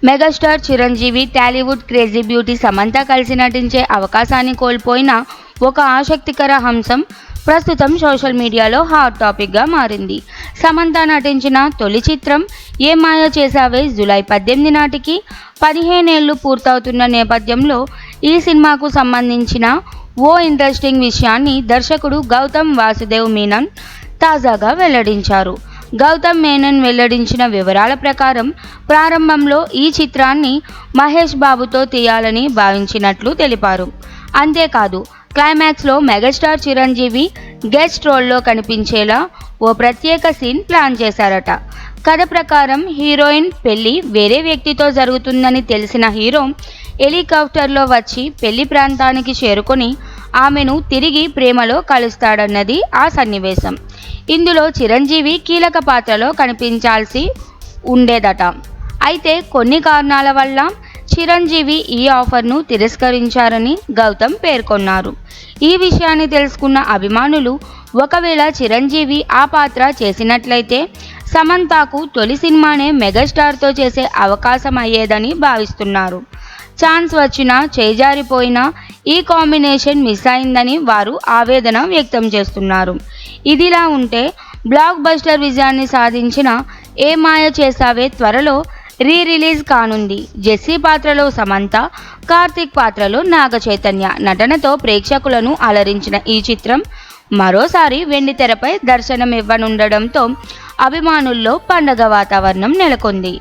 Megastar Chiranjeevi, Tollywood crazy beauty Samantha కలిసి నటించే అవకాశాన్ని కోల్పోయిన ఒక ఆసక్తికర అంశం ప్రస్తుతం సోషల్ మీడియాలో హాట్ టాపిక్గా మారింది. సమంత నటించిన తొలి చిత్రం ఏ మాయ చేసావే జూలై 18 నాటికి 15 ఏళ్లు పూర్తవుతున్న నేపథ్యంలో ఈ సినిమాకు సంబంధించిన ఓ ఇంట్రెస్టింగ్ విషయాన్ని దర్శకుడు గౌతమ్ వాసుదేవ్ మీనన్ తాజాగా వెల్లడించారు. గౌతమ్ మేనన్ వెల్లడించిన వివరాల ప్రకారం ప్రారంభంలో ఈ చిత్రాన్ని మహేష్ బాబుతో తీయాలని భావించినట్లు తెలిపారు. అంతేకాదు, క్లైమాక్స్లో మెగాస్టార్ చిరంజీవి గెస్ట్ రోల్లో కనిపించేలా ఓ ప్రత్యేక సీన్ ప్లాన్ చేశారట. కథ ప్రకారం హీరోయిన్ పెళ్లి వేరే వ్యక్తితో జరుగుతుందని తెలిసిన హీరో హెలికాప్టర్లో వచ్చి పెళ్లి ప్రాంతానికి చేరుకొని ఆమెను తిరిగి ప్రేమలో కలుస్తాడన్నది ఆ సన్నివేశం. ఇందులో చిరంజీవి కీలక పాత్రలో కనిపించాల్సి ఉండేదట. అయితే కొన్ని కారణాల వల్ల చిరంజీవి ఈ ఆఫర్ను తిరస్కరించారని గౌతమ్ పేర్కొన్నారు. ఈ విషయాన్ని తెలుసుకున్న అభిమానులు ఒకవేళ చిరంజీవి ఆ పాత్ర చేసినట్లయితే సమంతకు తొలి సినిమానే మెగాస్టార్తో చేసే అవకాశం అయ్యేదని భావిస్తున్నారు. ఛాన్స్ వచ్చినా చేజారిపోయినా ఈ కాంబినేషన్ మిస్ అయిందని వారు ఆవేదన వ్యక్తం చేస్తున్నారు. ఇదిలా ఉంటే బ్లాక్ బస్టర్ విజయాన్ని సాధించిన ఏ మాయ చేసావే త్వరలో రిలీజ్ కానుంది. జెస్సీ పాత్రలో సమంత, కార్తిక్ పాత్రలో నాగ చైతన్య నటనతో ప్రేక్షకులను అలరించిన ఈ చిత్రం మరోసారి వెండితెరపై దర్శనమివ్వనుండడంతో అభిమానుల్లో పండగ వాతావరణం నెలకొంది.